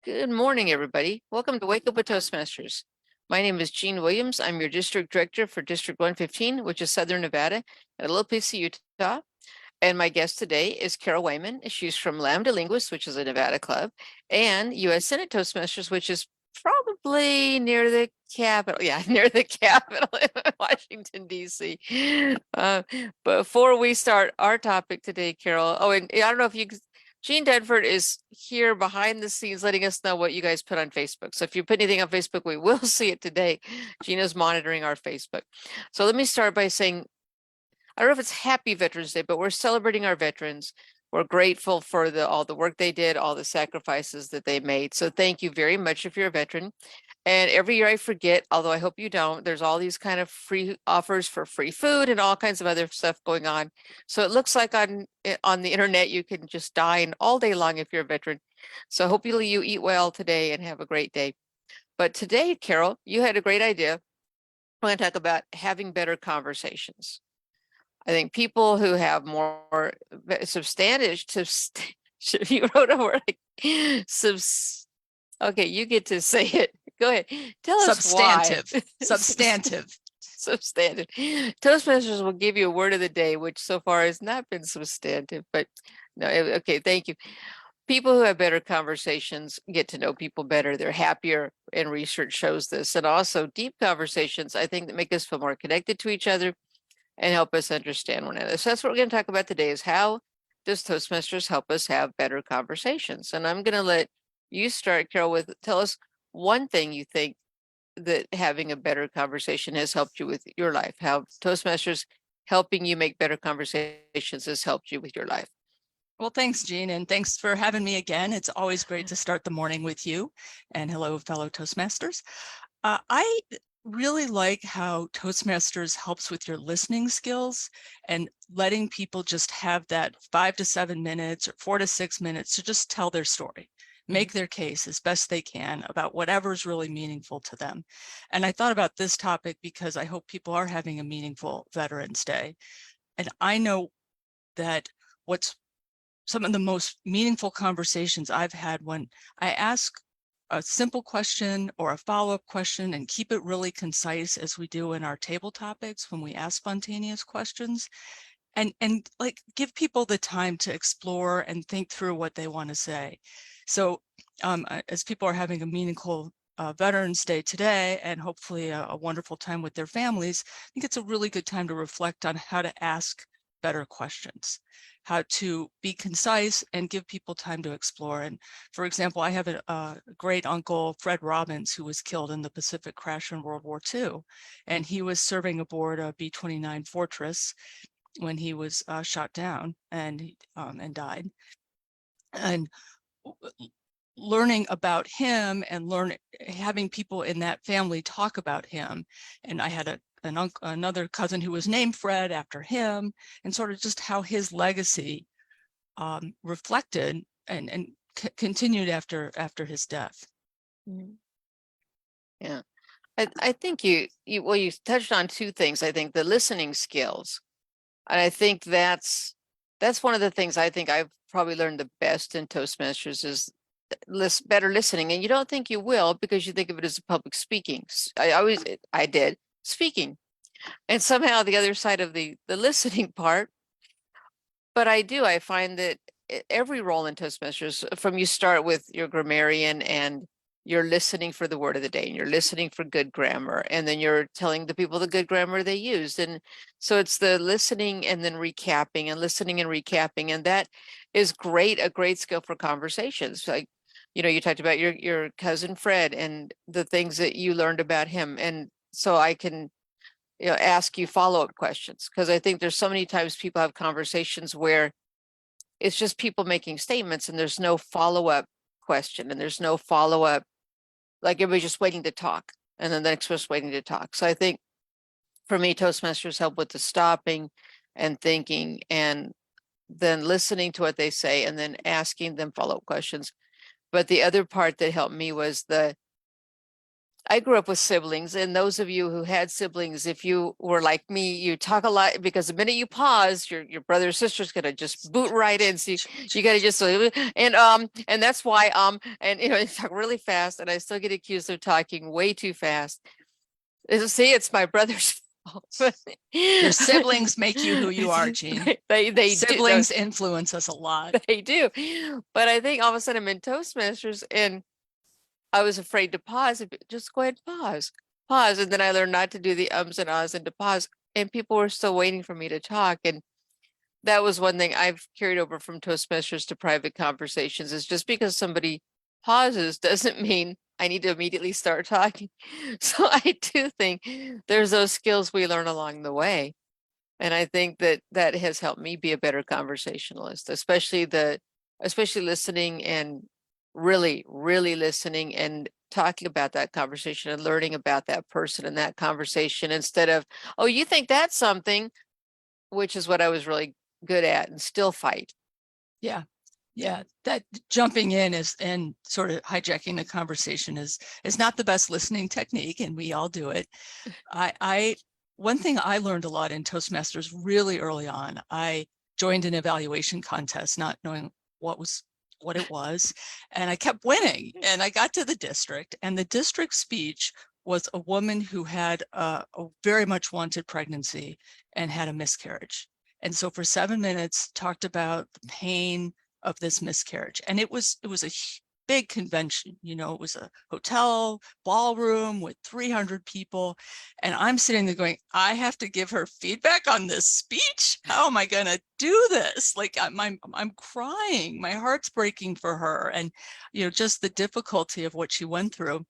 Good morning, everybody. Welcome to Wake Up with Toastmasters. My name is Jean Williams. I'm your district director for District 115, which is Southern Nevada and a little piece of Utah. And my guest today is Carol Wayman. She's from Lambda Linguists, which is a Nevada club, and U.S. Senate Toastmasters, which is probably near the Capitol. Yeah, near the Capitol in Washington, D.C. Before we start our topic today, Carol, and I don't know if you Jean Denford is here behind the scenes letting us know what you guys put on Facebook. So if you put anything on Facebook, we will see it today. Gina's monitoring our Facebook. So let me start by saying, I don't know if it's Happy Veterans Day, but we're celebrating our veterans. We're grateful for all the work they did, all the sacrifices that they made. So thank you very much if you're a veteran. And every year I forget, although I hope you don't, there's all these kind of free offers for free food and all kinds of other stuff going on. So it looks like on the internet, you can just dine all day long if you're a veteran. So hopefully you eat well today and have a great day. But today, Carol, you had a great idea. We're going to talk about having better conversations. I think people who have more substantive, you wrote a word like okay, you get to say it. Go ahead. Tell us why. Substantive. Substantive. Toastmasters will give you a word of the day, which so far has not been substantive, but no, okay, thank you. People who have better conversations get to know people better. They're happier, and research shows this. And also deep conversations, I think, that make us feel more connected to each other and help us understand one another. So that's what we're going to talk about today, is how does Toastmasters help us have better conversations? And I'm going to let you start, Carol, with tell us one thing you think that having a better conversation has helped you with your life, how Toastmasters helping you make better conversations has helped you with your life. Well, thanks, Jean, and thanks for having me again. It's always great to start the morning with you. And hello, fellow Toastmasters. I really like how Toastmasters helps with your listening skills and letting people just have that 5 to 7 minutes or 4 to 6 minutes to just tell their story, make their case as best they can about whatever's really meaningful to them. And I thought about this topic because I hope people are having a meaningful Veterans Day. And I know that what's some of the most meaningful conversations I've had when I ask a simple question or a follow-up question and keep it really concise, as we do in our table topics when we ask spontaneous questions, and like give people the time to explore and think through what they want to say. So as people are having a meaningful Veterans Day today, and hopefully a wonderful time with their families, I think it's a really good time to reflect on how to ask better questions, how to be concise and give people time to explore. And for example, I have a great uncle, Fred Robbins, who was killed in the Pacific crash in World War II. And he was serving aboard a B-29 Fortress when he was shot down and died. And learning about him and having people in that family talk about him. And I had another cousin who was named Fred after him, and sort of just how his legacy reflected and continued after his death. Yeah, I think you touched on two things. I think the listening skills, and I think that's one of the things I think I've probably learned the best in Toastmasters is better listening. And you don't think you will because you think of it as a public speaking. I did speaking, and somehow the other side of the listening part. But I find that every role in Toastmasters, from you start with your grammarian and you're listening for the word of the day and you're listening for good grammar, and then you're telling the people the good grammar they used. And so it's the listening and then recapping and listening and recapping. And that is a great skill for conversations. Like, you talked about your cousin Fred and the things that you learned about him. And so I can ask you follow-up questions, because I think there's so many times people have conversations where it's just people making statements and there's no follow-up question and there's no follow-up, like everybody's just waiting to talk and then the next person's waiting to talk. So I think for me, Toastmasters help with the stopping and thinking and then listening to what they say and then asking them follow-up questions. But the other part that helped me was I grew up with siblings, and those of you who had siblings, if you were like me, you talk a lot because the minute you pause, your brother or sister's gonna just boot right in. So you gotta just and that's why and you talk really fast, and I still get accused of talking way too fast. See, it's my brother's fault. Your siblings make you who you are, Jean. They Siblings influence us a lot. They do. But I think all of a sudden I'm in Toastmasters and I was afraid to pause. Just go ahead and pause. And then I learned not to do the ums and ahs and to pause. And people were still waiting for me to talk. And that was one thing I've carried over from Toastmasters to private conversations, is just because somebody pauses doesn't mean I need to immediately start talking. So I do think there's those skills we learn along the way. And I think that that has helped me be a better conversationalist, especially listening and really listening and talking about that conversation and learning about that person and that conversation, instead of, oh, you think that's something, which is what I was really good at, and still fight. Yeah. That jumping in and sort of hijacking the conversation is not the best listening technique, and we all do it. One thing I learned a lot in Toastmasters really early on, I joined an evaluation contest, not knowing what it was, and I kept winning. And I got to the district, and the district speech was a woman who had a very much wanted pregnancy and had a miscarriage. And so for 7 minutes talked about the pain of this miscarriage. And it was a big convention, it was a hotel ballroom with 300 people. And I'm sitting there going, I have to give her feedback on this speech. How am I going to do this? Like I'm crying, my heart's breaking for her. And, just the difficulty of what she went through,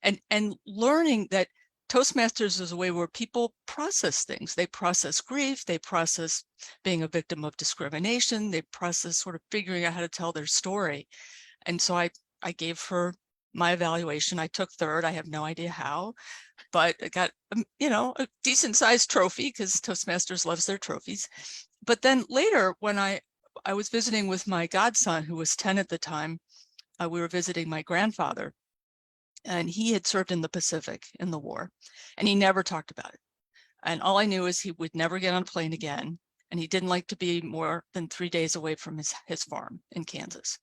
and learning that Toastmasters is a way where people process things. They process grief, they process being a victim of discrimination, they process sort of figuring out how to tell their story. And so I gave her my evaluation. I took third. I have no idea how, but I got, a decent sized trophy, because Toastmasters loves their trophies. But then later, when I was visiting with my godson, who was 10 at the time, we were visiting my grandfather, and he had served in the Pacific in the war, and he never talked about it. And all I knew is he would never get on a plane again. And he didn't like to be more than 3 days away from his farm in Kansas.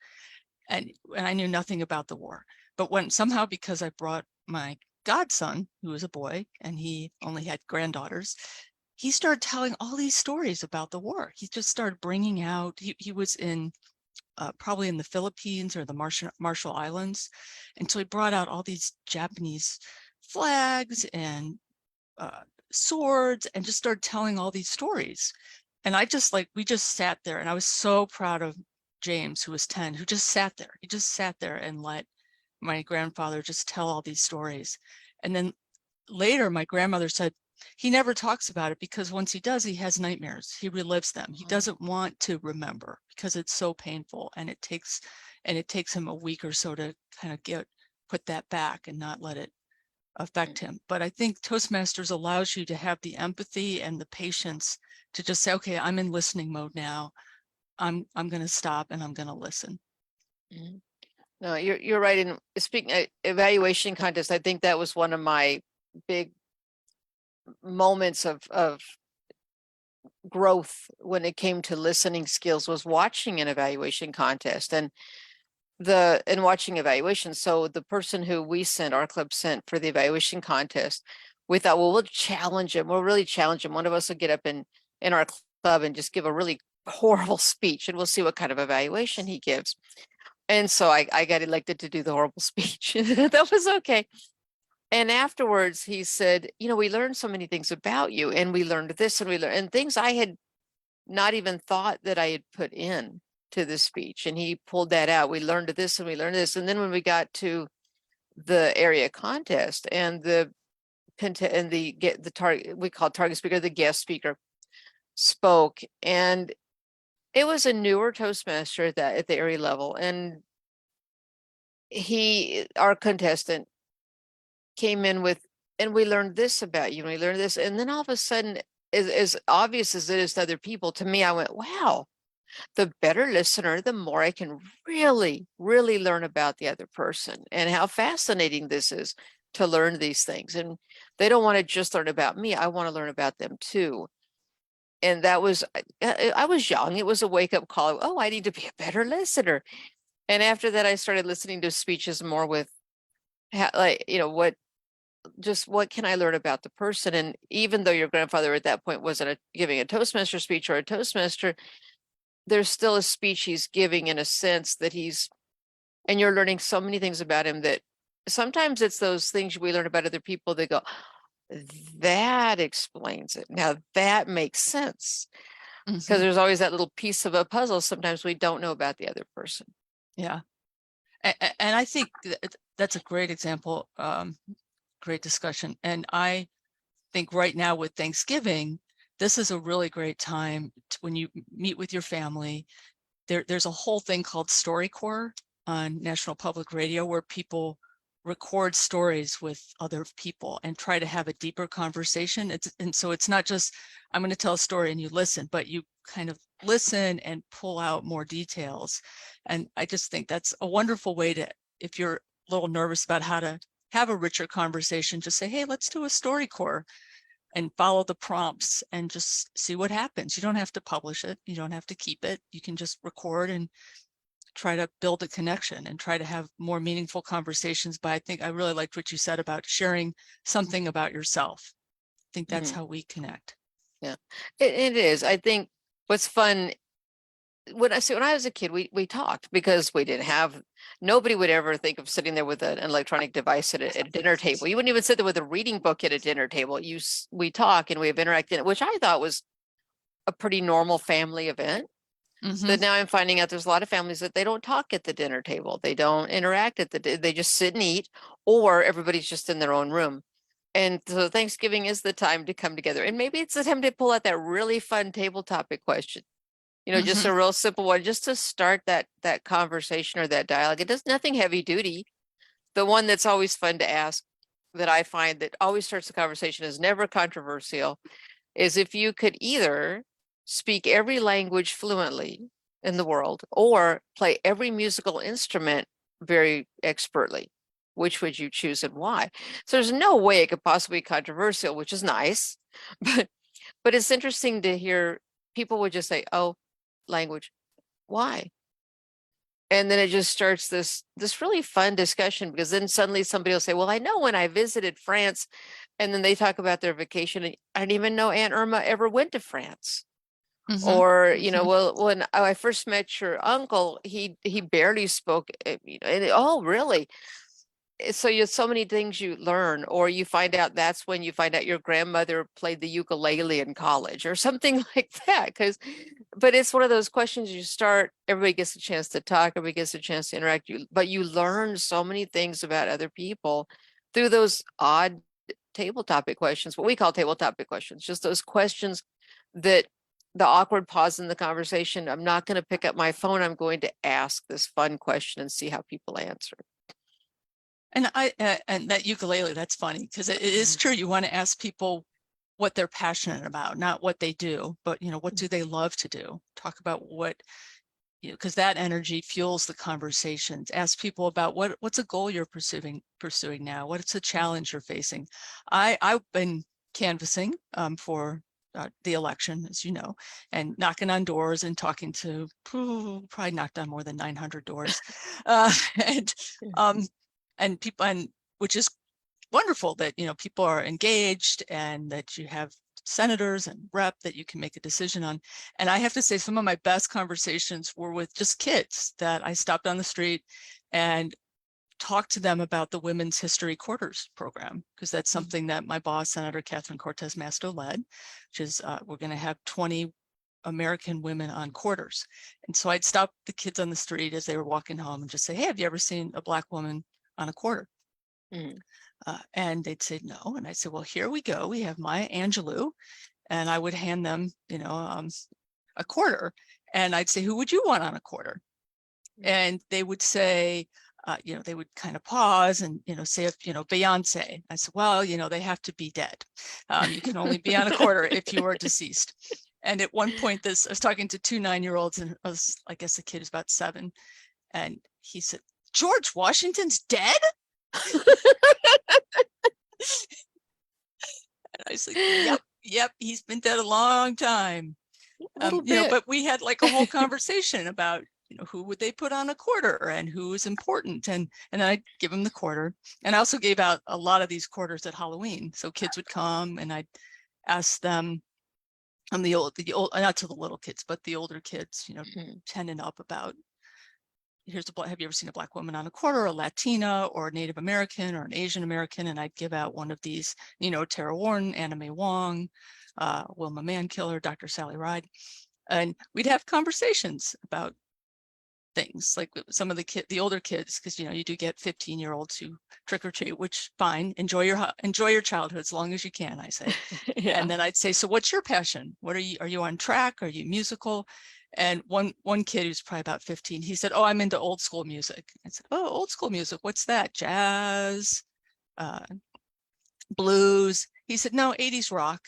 And I knew nothing about the war. But when somehow, because I brought my godson, who was a boy, and he only had granddaughters, he started telling all these stories about the war. He just started bringing out, he was in probably in the Philippines or the Marshall Islands. And so he brought out all these Japanese flags and swords, and just started telling all these stories. And we just sat there, and I was so proud of James, who was 10, who just sat there. He just sat there and let my grandfather just tell all these stories. And then later, my grandmother said, he never talks about it because once he does, he has nightmares. He relives them. He doesn't want to remember because it's so painful, and it takes him a week or so to kind of put that back and not let it affect him. But I think Toastmasters allows you to have the empathy and the patience to just say, okay, I'm in listening mode now. I'm going to stop and I'm going to listen. Mm-hmm. No, you're right. In speaking evaluation contest, I think that was one of my big moments of growth when it came to listening skills, was watching an evaluation contest and watching evaluation. So the person who our club sent for the evaluation contest, we thought, well, we'll challenge him. We'll really challenge him. One of us will get up in our club and just give a really horrible speech, and we'll see what kind of evaluation he gives. And so I got elected to do the horrible speech. That was okay. And afterwards he said, we learned so many things about you, and we learned this, and we learned, and things I had not even thought that I had put in to the speech. And he pulled that out. We learned this and we learned this. And then when we got to the area contest and the target, we call target speaker, the guest speaker spoke, and it was a newer Toastmaster at the area level. And our contestant came in with, and we learned this about you, and we learned this. And then all of a sudden, as obvious as it is to other people, to me, I went, wow, the better listener, the more I can really learn about the other person, and how fascinating this is. to learn these things. And they don't want to just learn about me. I want to learn about them too. And that was, I was young. It was a wake up call. Oh, I need to be a better listener. And after that, I started listening to speeches more with like, what can I learn about the person? And even though your grandfather at that point wasn't giving a Toastmaster speech or a Toastmaster, there's still a speech he's giving in a sense that and you're learning so many things about him that sometimes it's those things we learn about other people that go, that explains it. Now that makes sense. Because there's always that little piece of a puzzle sometimes we don't know about the other person. Yeah. And I think that's a great example, great discussion. And I think right now with Thanksgiving, this is a really great time when you meet with your family. There's a whole thing called StoryCorps on National Public Radio where people record stories with other people and try to have a deeper conversation. And so it's not just, I'm going to tell a story and you listen, but you kind of listen and pull out more details. And I just think that's a wonderful way to, if you're a little nervous about how to have a richer conversation, just say, hey, let's do a StoryCorps and follow the prompts and just see what happens. You don't have to publish it. You don't have to keep it. You can just record and try to build a connection and try to have more meaningful conversations. But I think I really liked what you said about sharing something about yourself. I think that's how we connect. Yeah, it is. I think what's fun when I was a kid, we talked because we didn't have, nobody would ever think of sitting there with an electronic device at a dinner table. You wouldn't even sit there with a reading book at a dinner table. We talk and we have interacted, which I thought was a pretty normal family event. But now I'm finding out there's a lot of families that they don't talk at the dinner table. They don't interact they just sit and eat, or everybody's just in their own room. And so Thanksgiving is the time to come together. And maybe it's the time to pull out that really fun table topic question. Just a real simple one, just to start that conversation or that dialogue. It does nothing heavy duty. The one that's always fun to ask, that I find that always starts the conversation, is never controversial, is if you could either speak every language fluently in the world or play every musical instrument very expertly, which would you choose and why? So there's no way it could possibly be controversial, which is nice, but it's interesting to hear people would just say, oh, language, why? And then it just starts this really fun discussion, because then suddenly somebody will say, well, I know when I visited France, and then they talk about their vacation, and I didn't even know Aunt Irma ever went to France. Or, well, when I first met your uncle, he barely spoke, and oh, really? So you have so many things you learn, or you find out that's when you find out your grandmother played the ukulele in college or something like that. But it's one of those questions you start, everybody gets a chance to talk, everybody gets a chance to interact, but you learn so many things about other people through those odd table topic questions, what we call table topic questions, just those questions that the awkward pause in the conversation. I'm not going to pick up my phone. I'm going to ask this fun question and see how people answer. And and that ukulele, that's funny, because it is true. You want to ask people what they're passionate about, not what they do, but what do they love to do? Talk about what, because that energy fuels the conversations. Ask people about what's a goal you're pursuing now. What's a challenge you're facing? I've been canvassing for the election, as you know, and knocking on doors and talking to, probably knocked on more than 900 doors, and people, and which is wonderful that people are engaged and that you have senators and rep that you can make a decision on. And I have to say, some of my best conversations were with just kids that I stopped on the street and talked to them about the Women's History Quarters program, because that's something that my boss, Senator Catherine Cortez Masto, led, which is we're going to have 20 American women on quarters. And so I'd stop the kids on the street as they were walking home and just say, hey, have you ever seen a Black woman on a quarter? And they'd say no. And I said, well, here we go. We have Maya Angelou. And I would hand them, a quarter. And I'd say, who would you want on a quarter? And they would say, they would kind of pause and, say, Beyonce. I said, well, they have to be dead. You can only be on a quarter if you are deceased. And at one point, I was talking to two 9-year-olds, and I guess the kid is about 7. And he said, George Washington's dead? was like, yep, he's been dead a long time. A little You know, bit. but we had like a whole conversation about, you know, who would they put on a quarter and who was important. And then I'd give them the quarter. And I also gave out a lot of these quarters at Halloween. So kids would come and I'd ask them, the old, not to the little kids, but the older kids, you know, Mhm. 10 and up, about, have you ever seen a Black woman on a quarter, a Latina or a Native American or an Asian American? And I'd give out one of these, you know, Tara Warren, Anna Mae Wong, Wilma Mankiller, Dr. Sally Ride. And we'd have conversations about things like some of the older kids, because, you know, you do get 15-year-olds who trick or treat, which fine, enjoy your childhood as long as you can, I say. Yeah. And then I'd say, so what's your passion? Are you on track? Are you musical? And one kid who's probably about 15, he said, oh, I'm into old school music. I said, oh, old school music, what's that? Jazz, blues? He said, no, 80s rock.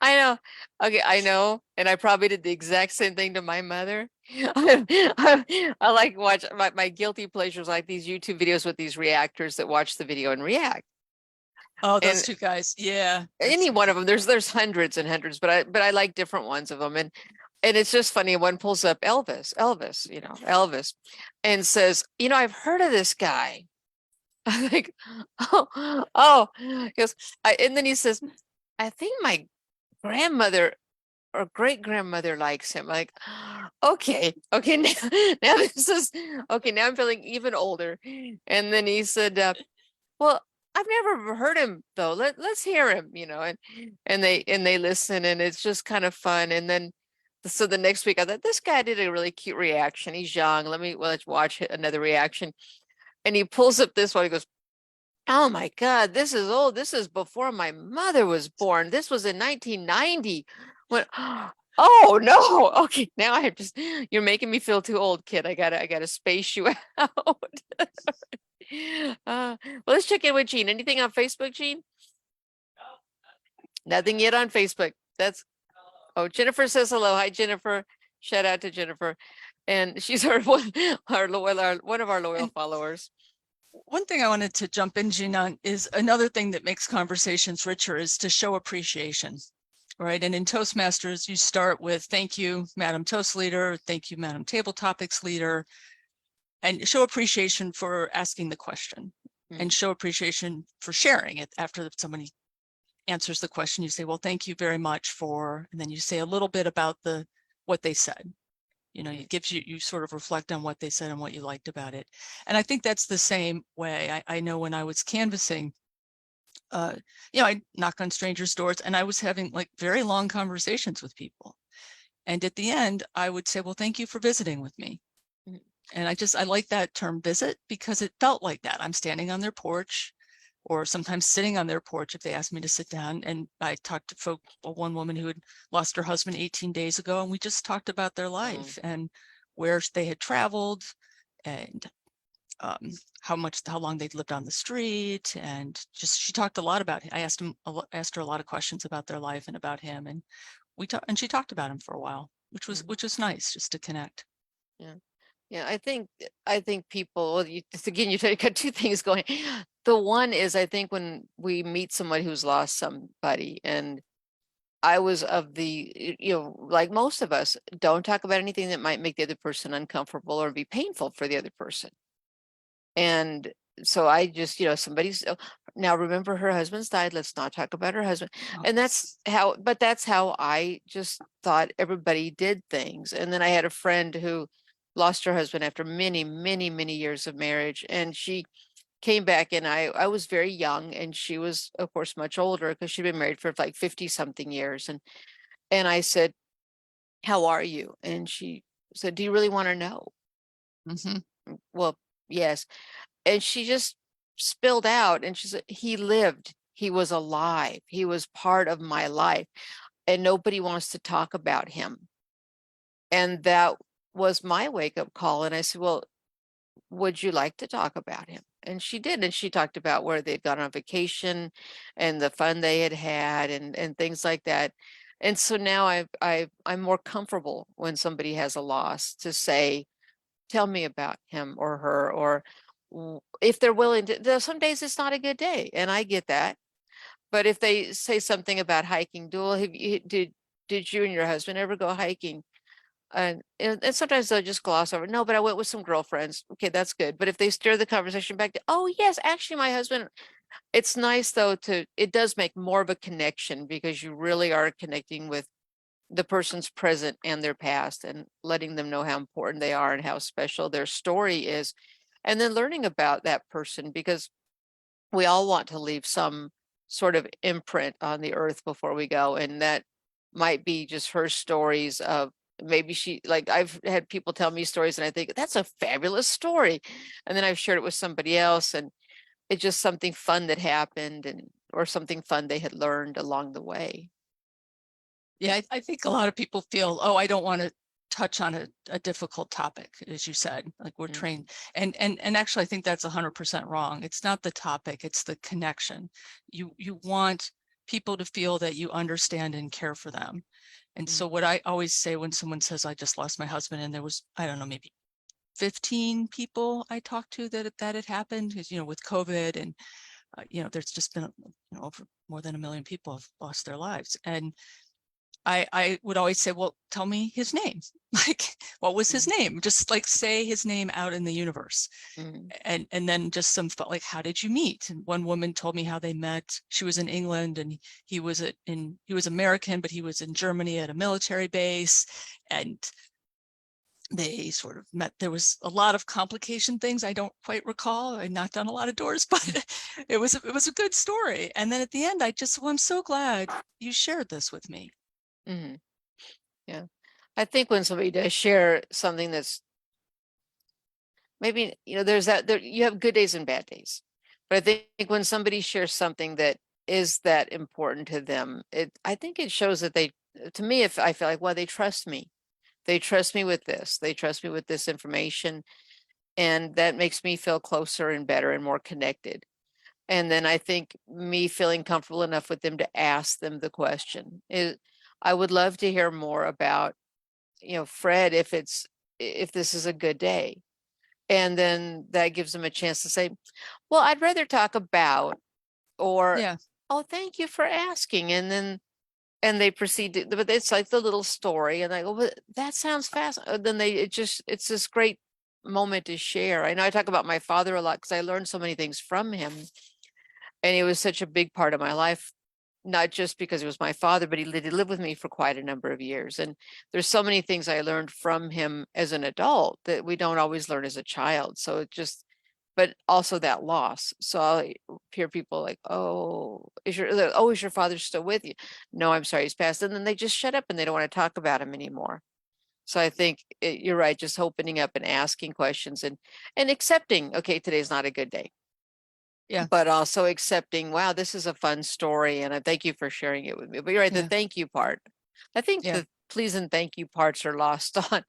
I know. Okay, I know. And I probably did the exact same thing to my mother. I like watch my guilty pleasures, like these YouTube videos with these reactors that watch the video and react. Oh, those And two guys. Yeah. any one of them, there's hundreds and hundreds, but I like different ones of them. And it's just funny. One pulls up Elvis, you know, Elvis, and says, you know, I've heard of this guy. I'm like, oh, he goes, and then he says, I think my grandmother or great grandmother likes him. Like, okay, now this is okay. Now I'm feeling even older. And then he said, well, I've never heard him though. Let's hear him, you know, and they listen, and it's just kind of fun. And then so the next week I thought this guy did a really cute reaction. He's young. Let's watch another reaction. And he pulls up this one. He goes, oh my God, this is old. This is before my mother was born. This was in 1990. When, oh no. Okay, now I just, you're making me feel too old, kid. I gotta space you out. Well, let's check in with Jean. Anything on Facebook, Jean? Nothing yet on Facebook. Oh, Jennifer says hello. Hi, Jennifer. Shout out to Jennifer. And she's one of our loyal followers. One thing I wanted to jump in, Jean, on is another thing that makes conversations richer is to show appreciation, right? And in Toastmasters, you start with thank you, Madam Toast Leader, thank you, Madam Table Topics Leader, and show appreciation for asking the question and show appreciation for sharing it. After somebody answers the question, you say, well, thank you very much for, and then you say a little bit about what they said. You know, it gives you sort of reflect on what they said and what you liked about it. And I think that's the same way. I know when I was canvassing, you know, I knock on strangers' doors and I was having like very long conversations with people. And at the end, I would say, well, thank you for visiting with me. And I like that term visit because it felt like that. I'm standing on their porch, or sometimes sitting on their porch if they asked me to sit down. And I talked to one woman who had lost her husband 18 days ago, and we just talked about their life and where they had traveled and how long they'd lived on the street. And just, she talked a lot about, I asked her a lot of questions about their life and about him. And she talked about him for a while, which was nice just to connect. Yeah. Yeah, I think people, well, again, you got two things going. The one is, I think when we meet somebody who's lost somebody, and I was of the, you know, like most of us, don't talk about anything that might make the other person uncomfortable or be painful for the other person. And so I just, you know, now remember her husband's died. Let's not talk about her husband. And that's how I just thought everybody did things. And then I had a friend who lost her husband after many, many, many years of marriage. And she came back, and I was very young, and she was, of course, much older because she'd been married for like 50 something years. And I said, how are you? And she said, do you really want to know? Well, yes. And she just spilled out, and she said, he lived, he was alive, he was part of my life, and nobody wants to talk about him. And that was my wake-up call. And I said, well, would you like to talk about him? And she did. And she talked about where they'd gone on vacation and the fun they had had and things like that. And so now I'm more comfortable when somebody has a loss to say, tell me about him or her, or if they're willing to, some days it's not a good day, and I get that. But if they say something about hiking, did you and your husband ever go hiking? And sometimes they'll just gloss over. No, but I went with some girlfriends. Okay, that's good. But if they steer the conversation back to, oh yes, actually my husband, it's nice though it does make more of a connection, because you really are connecting with the person's present and their past, and letting them know how important they are and how special their story is. And then learning about that person, because we all want to leave some sort of imprint on the earth before we go. And that might be just her stories of, maybe she, like, I've had people tell me stories and I think that's a fabulous story. And then I've shared it with somebody else, and it's just something fun that happened, or something fun they had learned along the way. Yeah, I think a lot of people feel, oh, I don't want to touch on a difficult topic, as you said, like we're trained. And actually, I think that's 100% wrong. It's not the topic, it's the connection. You want people to feel that you understand and care for them. And so what I always say when someone says, I just lost my husband, and there was, I don't know, maybe 15 people I talked to that had happened, because, with COVID, and there's just been, over more than 1 million people have lost their lives. And I would always say, well, tell me his name. Like, what was his name? Just like say his name out in the universe. And then just some, like, how did you meet? And one woman told me how they met. She was in England, and he was American, but he was in Germany at a military base. And they sort of met. There was a lot of complication things I don't quite recall. I knocked on a lot of doors, but it was a good story. And then at the end, I'm so glad you shared this with me. Yeah. I think when somebody does share something that's maybe, there's you have good days and bad days. But I think when somebody shares something that is that important to them, I think it shows that to me, if I feel like, well, they trust me. They trust me with this. They trust me with this information. And that makes me feel closer and better and more connected. And then I think me feeling comfortable enough with them to ask them the question. I would love to hear more about, Fred, if this is a good day. And then that gives them a chance to say, well, I'd rather talk about, or, Yeah. oh, thank you for asking. And they proceed to, but it's like the little story. And I go, well, that sounds fast. Then it's this great moment to share. I know I talk about my father a lot because I learned so many things from him. And he was such a big part of my life, not just because he was my father, but he lived with me for quite a number of years. And there's so many things I learned from him as an adult that we don't always learn as a child. So but also that loss. So I'll hear people like, oh, is your father still with you? No, I'm sorry, he's passed. And then they just shut up and they don't want to talk about him anymore. So I think you're right, just opening up and asking questions, and accepting, okay, today's not a good day. Yeah. But also accepting, wow, this is a fun story, and I thank you for sharing it with me. But you're right, the thank you part. I think the please and thank you parts are lost on,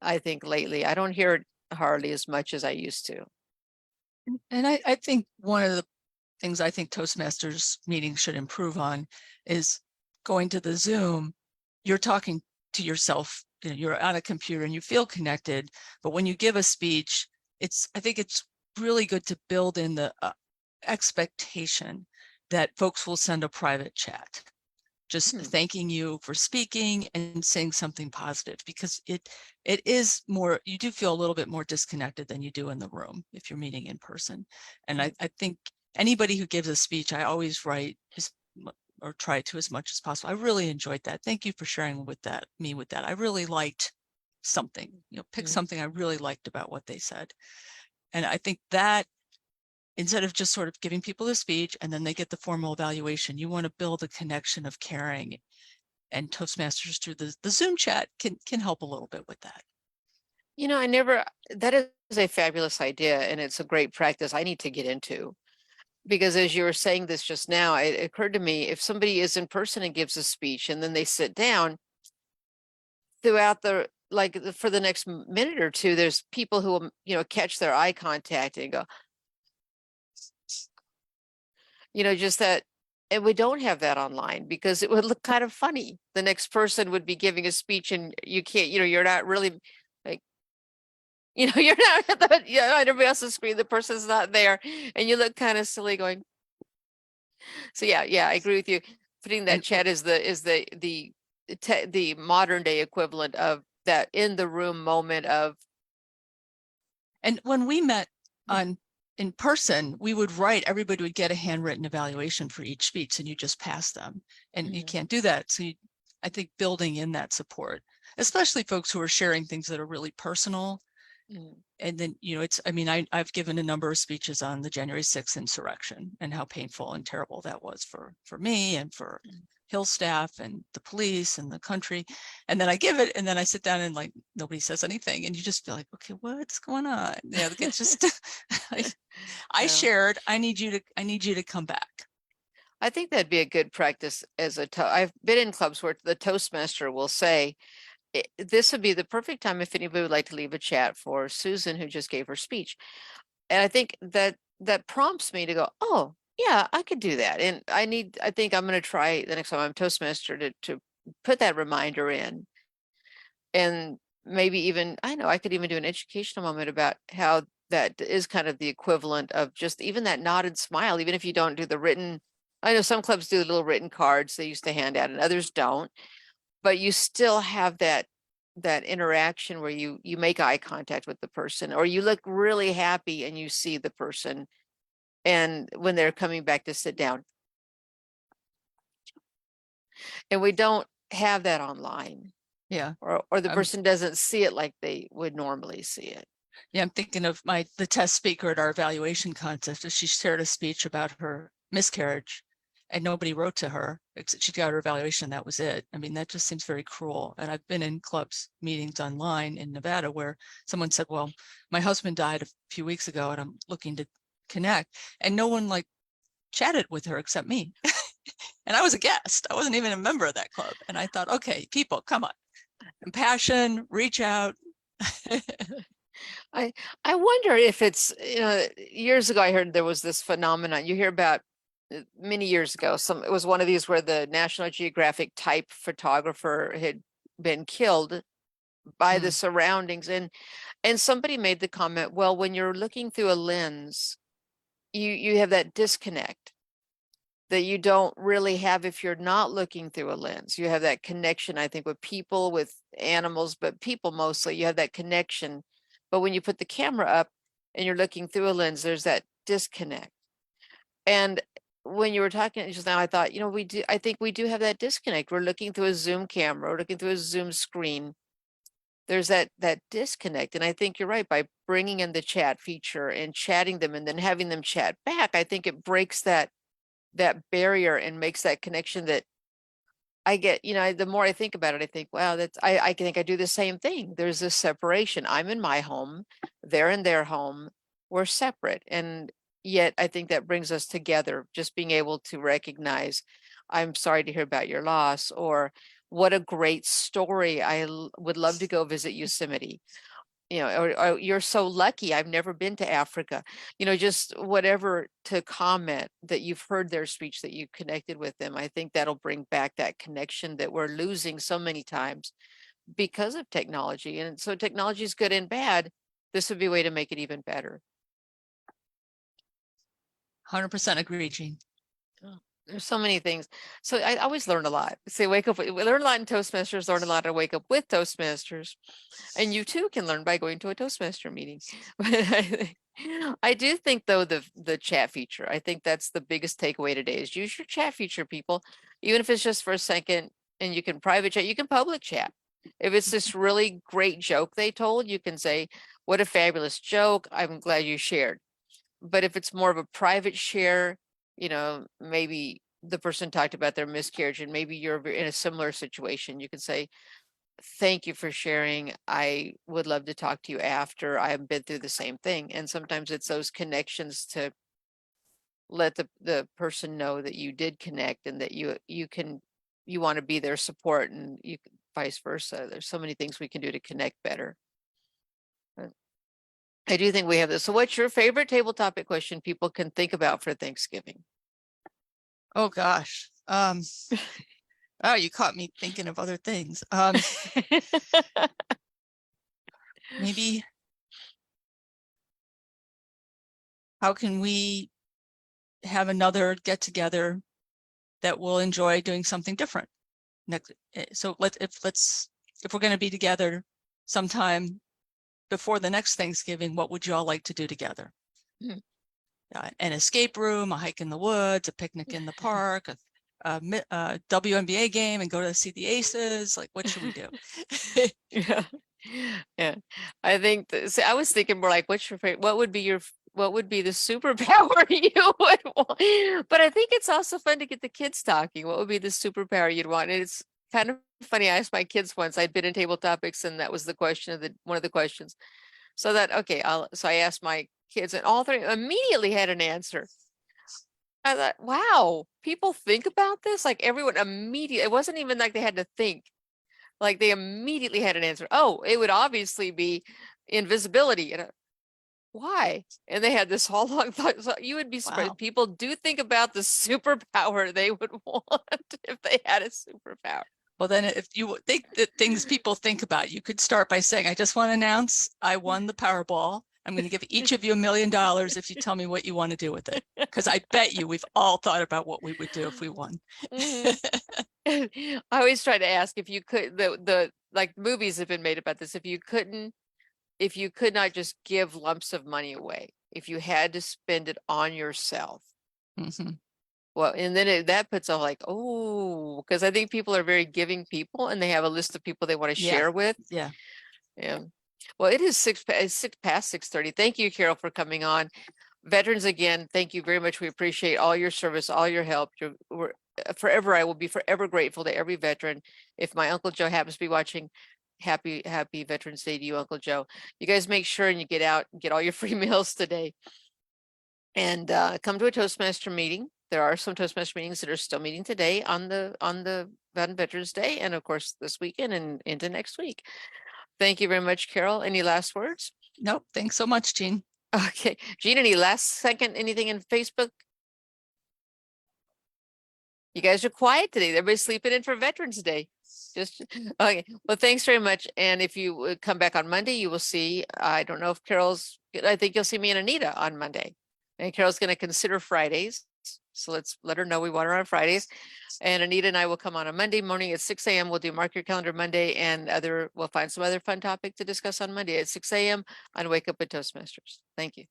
I think, lately. I don't hear it hardly as much as I used to. And I think one of the things I think Toastmasters meetings should improve on is going to the Zoom. You're talking to yourself, you're on a computer and you feel connected. But when you give a speech, I think it's really good to build in the expectation that folks will send a private chat, just thanking you for speaking and saying something positive, because it is more, you do feel a little bit more disconnected than you do in the room if you're meeting in person. And I think anybody who gives a speech, I always write or try to as much as possible. I really enjoyed that. Thank you for sharing with that. I really liked something, pick something I really liked about what they said. And I think that instead of just sort of giving people a speech and then they get the formal evaluation, you want to build a connection of caring, and Toastmasters through the Zoom chat can help a little bit with that. That is a fabulous idea, and it's a great practice I need to get into. Because as you were saying this just now, it occurred to me, if somebody is in person and gives a speech and then they sit down, throughout for the next minute or two, there's people who will, catch their eye contact and go, just that. And we don't have that online because it would look kind of funny. The next person would be giving a speech and you can't, you're not really like, You're not at the, on everybody else's screen, the person's not there, and you look kind of silly going. So yeah, I agree with you. Putting that And chat is the modern day equivalent of that in the room moment of. And when we met in person, we would write, everybody would get a handwritten evaluation for each speech and you just pass them. And you can't do that. So I think building in that support, especially folks who are sharing things that are really personal. And then, I've given a number of speeches on the January 6th insurrection and how painful and terrible that was for me and for Hill staff and the police and the country. And then I give it, and then I sit down and like, nobody says anything. And you just feel like, okay, what's going on? Yeah, it's just, I shared, I need you to come back. I think that'd be a good practice I've been in clubs where the Toastmaster will say, this would be the perfect time if anybody would like to leave a chat for Susan, who just gave her speech. And I think that prompts me to go, oh, yeah, I could do that. And I think I'm going to try the next time I'm Toastmaster to put that reminder in. And maybe even, I know I could even do an educational moment about how that is kind of the equivalent of just even that nod and smile, even if you don't do the written. I know some clubs do little written cards they used to hand out and others don't, but you still have that interaction where you make eye contact with the person, or you look really happy and you see the person, and when they're coming back to sit down. And we don't have that online. Yeah. Or the person doesn't see it like they would normally see it. Yeah, I'm thinking of the test speaker at our evaluation contest. She shared a speech about her miscarriage and nobody wrote to her. She got her evaluation and that was it. I mean, that just seems very cruel. And I've been in clubs meetings online in Nevada where someone said, well, my husband died a few weeks ago and I'm looking to connect. And no one like chatted with her except me. And I was a guest. I wasn't even a member of that club. And I thought, okay, people, come on. Compassion, reach out. I wonder if it's, years ago I heard there was this phenomenon you hear about many years ago. It was one of these where the National Geographic type photographer had been killed by the surroundings, and somebody made the comment, well, when you're looking through a lens, you have that disconnect that you don't really have if you're not looking through a lens. You have that connection, I think, with people, with animals, but people mostly. You have that connection. But when you put the camera up and you're looking through a lens, there's that disconnect. And when you were talking just now, I thought, I think we do have that disconnect. We're looking through a Zoom camera, we're looking through a Zoom screen. There's that disconnect. And I think you're right, by bringing in the chat feature and chatting them and then having them chat back, I think it breaks that barrier and makes that connection that I get. The more I think about it, I think, wow, I think I do the same thing. There's this separation. I'm in my home, they're in their home, we're separate. And yet I think that brings us together, just being able to recognize, I'm sorry to hear about your loss, or what a great story. I would love to go visit Yosemite. Or you're so lucky, I've never been to Africa, just whatever, to comment that you've heard their speech, that you connected with them. I think that'll bring back that connection that we're losing so many times because of technology. And so technology is good and bad. This would be a way to make it even better. 100% agree, Jean. There's so many things. So I always learn a lot. Say, we learn a lot in Toastmasters, learn a lot to Wake Up with Toastmasters. And you too can learn by going to a Toastmaster meeting. But I do think, though, the chat feature, I think that's the biggest takeaway today, is use your chat feature, people, even if it's just for a second. And you can private chat, you can public chat. If it's this really great joke they told, you can say, what a fabulous joke, I'm glad you shared. But if it's more of a private share, maybe the person talked about their miscarriage and maybe you're in a similar situation, you can say, thank you for sharing. I would love to talk to you after. I've been through the same thing. And sometimes it's those connections to let the person know that you did connect and that you want to be their support, and you vice versa. There's so many things we can do to connect better. I do think we have this. So what's your favorite table topic question people can think about for Thanksgiving? Oh gosh. Oh, you caught me thinking of other things. Maybe how can we have another get together that we'll enjoy doing something different next? So if we're going to be together sometime before the next Thanksgiving, what would you all like to do together? Hmm. An escape room, a hike in the woods, a picnic in the park, a WNBA game and go to see the Aces. Like, what should we do? Yeah. Yeah. I think see, I was thinking more like, what's your favorite, what would be the superpower you would want? But I think it's also fun to get the kids talking. What would be the superpower you'd want? And it's kind of funny. I asked my kids once, I'd been in table topics, and that was the question of one of the questions. So that, okay, so I asked my kids, and all three immediately had an answer. I thought, wow, people think about this? Like everyone immediately, it wasn't even like they had to think. Like they immediately had an answer. Oh, it would obviously be invisibility. And why? And they had this whole long thought. So you would be surprised. Wow. People do think about the superpower they would want if they had a superpower. Well, then if you think that things people think about, you could start by saying, I just want to announce I won the Powerball. I'm going to give each of you $1 million if you tell me what you want to do with it. Because I bet you we've all thought about what we would do if we won. I always try to ask if you could, the like movies have been made about this. If you could not just give lumps of money away, if you had to spend it on yourself. Mhm. Well, and then that puts up like, oh, because I think people are very giving people, and they have a list of people they want to Yeah. share with. Yeah. Yeah. Well, it is past 6:30. Thank you, Carol, for coming on. Veterans, again, thank you very much. We appreciate all your service, all your help. I will be forever grateful to every veteran. If my Uncle Joe happens to be watching, happy Veterans Day to you, Uncle Joe. You guys make sure and you get out and get all your free meals today. And come to a Toastmaster meeting. There are some Toastmaster meetings that are still meeting today on the Veterans Day, and of course this weekend and into next week. Thank you very much, Carol. Any last words? Nope. Thanks so much, Jean. Okay, Jean, any last second, anything in Facebook? You guys are quiet today. Everybody's sleeping in for Veterans Day. Just okay. Well, thanks very much. And if you come back on Monday, you will see, I don't know if I think you'll see me and Anita on Monday. And Carol's going to consider Fridays. So let's let her know we want her on Fridays. And Anita and I will come on a Monday morning at 6 a.m. We'll do Mark Your Calendar Monday, and we'll find some other fun topic to discuss on Monday at 6 a.m. on Wake Up with Toastmasters. Thank you.